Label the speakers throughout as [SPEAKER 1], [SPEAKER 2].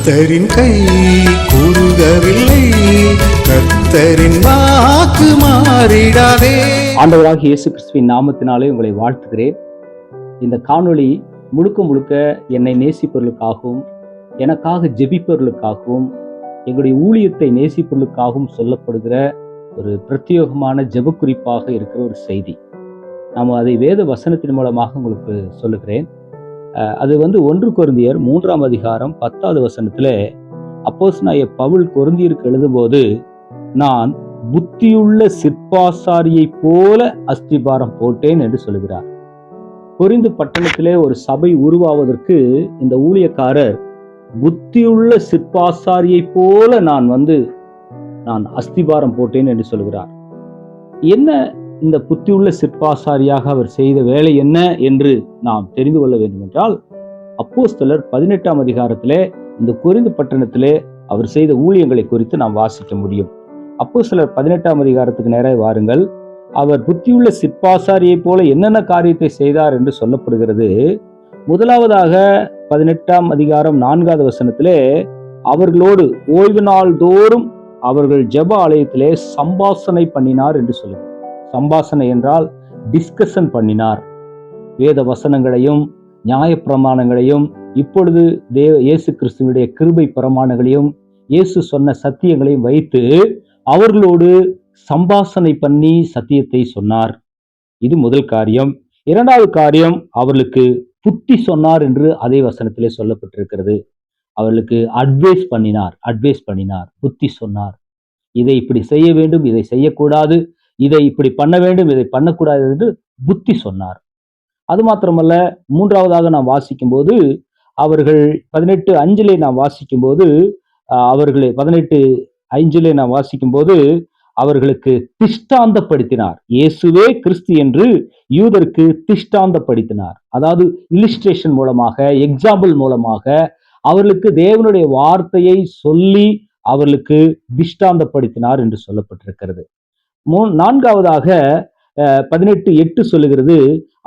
[SPEAKER 1] கர்த்தரின் கை கூறுகவில்லை, கர்த்தரின் வாக்கு மாறிடாதே.
[SPEAKER 2] ஆண்டவராகிய இயேசு கிறிஸ்துவின் நாமத்தினாலே உங்களை வாழ்த்துகிறேன். இந்த காணொளி முழுக்க முழுக்க என்னை நேசிப்பவர்களுக்காகவும், எனக்காக ஜெபிப்பவர்களுக்காகவும், எங்களுடைய ஊழியத்தை நேசிப்பவர்களுக்காகவும் சொல்லப்படுகிற ஒரு பிரத்யேகமான ஜெப குறிப்பாக இருக்கிற ஒரு செய்தி. நாம் அதை வேத வசனத்தின் மூலமாக உங்களுக்கு சொல்லுகிறேன். அது 1 கொரிந்தியர் 3ஆம் அதிகாரம் 10வது வசனத்துல அப்போஸ்தலனாகிய பவுல் கொரிந்தியருக்கு எழுதும்போது, நான் புத்தியுள்ள சிற்பாசாரியை போல அஸ்திபாரம் போட்டேன் என்று சொல்கிறார். கொரிந்து பட்டணத்திலே ஒரு சபை உருவாவதற்கு இந்த ஊழியக்காரர் புத்தியுள்ள சிற்பாசாரியை போல நான் அஸ்திபாரம் போட்டேன் என்று சொல்கிறார். என்ன இந்த புத்தியுள்ள சிற்பாசாரியாக அவர் செய்த வேலை என்ன என்று நாம் தெரிந்து கொள்ள வேண்டும் என்றால், அப்போஸ்தலர் 18ஆம் அதிகாரத்திலே இந்த கொரிந்து பட்டணத்திலே அவர் செய்த ஊழியங்களை குறித்து நாம் வாசிக்க முடியும். அப்போஸ்தலர் 18ஆம் அதிகாரத்துக்கு நேராக வாருங்கள். அவர் புத்தியுள்ள சிற்பாசாரியை போல என்னென்ன காரியத்தை செய்தார் என்று சொல்லப்படுகிறது. முதலாவதாக 18ஆம் அதிகாரம் 4வது வசனத்திலே அவர்களோடு ஓய்வு நாள் தோறும் அவர்கள் ஜெப ஆலயத்திலே சம்பாஷணை பண்ணினார் என்று சொல்லுகிறார். சம்பாஷணை என்றால் டிஸ்கஷன் பண்ணினார். வேத வசனங்களையும் நியாய பிரமாணங்களையும், இப்பொழுது இயேசு கிறிஸ்துவினுடைய கிருபை பிரமாணங்களையும், இயேசு சொன்ன சத்தியங்களையும் வைத்து அவர்களோடு சம்பாஷணை பண்ணி சத்தியத்தை சொன்னார். இது முதல் காரியம். இரண்டாவது காரியம், அவர்களுக்கு புத்தி சொன்னார் என்று அதே வசனத்திலே சொல்லப்பட்டிருக்கிறது. அவர்களுக்கு அட்வைஸ் பண்ணினார், புத்தி சொன்னார். இதை இப்படி செய்ய வேண்டும், இதை செய்யக்கூடாது, இதை இப்படி பண்ண வேண்டும், இதை பண்ணக்கூடாது என்று புத்தி சொன்னார். அது மாத்திரமல்ல, மூன்றாவதாக நாம் வாசிக்கும் போது அவர்கள் 18:5 நாம் வாசிக்கும் போது அவர்களுக்கு திஷ்டாந்தப்படுத்தினார். இயேசுவே கிறிஸ்து என்று யூதருக்கு திஷ்டாந்தப்படுத்தினார். அதாவது இல்லுஸ்ட்ரேஷன் மூலமாக, எக்ஸாம்பிள் மூலமாக அவர்களுக்கு தேவனுடைய வார்த்தையை சொல்லி அவர்களுக்கு திஷ்டாந்தப்படுத்தினார் என்று சொல்லப்பட்டிருக்கிறது. நான்காவதாக 18:8 சொல்லுகிறது,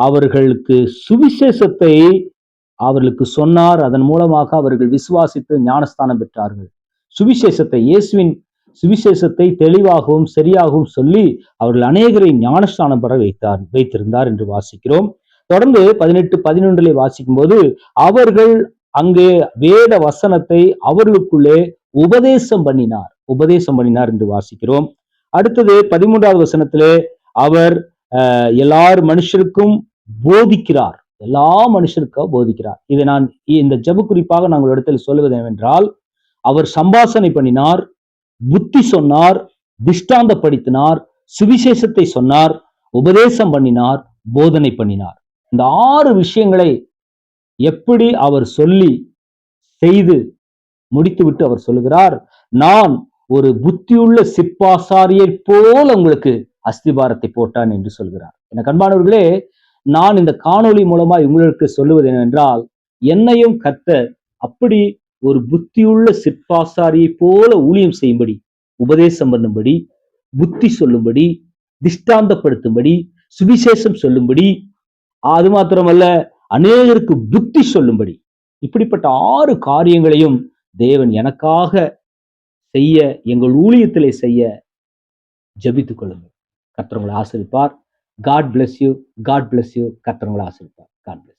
[SPEAKER 2] அவர்களுக்கு சுவிசேஷத்தை அவர்களுக்கு சொன்னார். அதன் மூலமாக அவர்கள் விசுவாசித்து ஞானஸ்தானம் பெற்றார்கள். சுவிசேஷத்தை, இயேசுவின் சுவிசேஷத்தை தெளிவாகவும் சரியாகவும் சொல்லி அவர்கள் அநேகரை ஞானஸ்தானம் பெற வைத்திருந்தார் என்று வாசிக்கிறோம். தொடர்ந்து 18:11 வாசிக்கும் போது அவர்கள் அங்கே வேத வசனத்தை அவர்களுக்குள்ளே உபதேசம் பண்ணினார் என்று வாசிக்கிறோம். அடுத்தது 13வது வசனத்திலே அவர் எல்லார் மனுஷருக்கும் போதிக்கிறார். எல்லா மனுஷருக்கும் போதிக்கிறார். இதை நான் இந்த ஜெப குறிப்பாக நாங்கள் இடத்தில் சொல்லுவது என்னவென்றால், அவர் சம்பாஷணை பண்ணினார், புத்தி சொன்னார், திஷ்டாந்தப்படுத்தினார், சுவிசேஷத்தை சொன்னார், உபதேசம் பண்ணினார், போதனை பண்ணினார். இந்த 6 விஷயங்களை எப்படி அவர் சொல்லி செய்து முடித்துவிட்டு அவர் சொல்லுகிறார், நான் ஒரு புத்தியுள்ள சிற்பாசாரியை போல உங்களுக்கு அஸ்திபாரத்தை போட்டான் என்று சொல்கிறார். எனக்கு அன்பானவர்களே, நான் இந்த காணொளி மூலமா உங்களுக்கு சொல்லுவது என்னவென்றால், என்னையும் கர்த்தர் அப்படி ஒரு புத்தியுள்ள சிற்பாசாரியை போல ஊழியம் செய்யும்படி, உபதேசம் பண்ணும்படி, புத்தி சொல்லும்படி, திஷ்டாந்தப்படுத்தும்படி, சுவிசேஷம் சொல்லும்படி, அது மாத்திரமல்ல அநேகருக்கு புத்தி சொல்லும்படி, இப்படிப்பட்ட 6 காரியங்களையும் தேவன் எனக்காக செய்ய, எங்கள் ஊழியத்திலே செய்ய ஜெபித்துக் கொள்ளுங்கள். கர்த்தர் உங்களை ஆசீர்வதிப்பார். God bless you. கர்த்தர் உங்களை ஆசீர்வதிப்பார். God bless.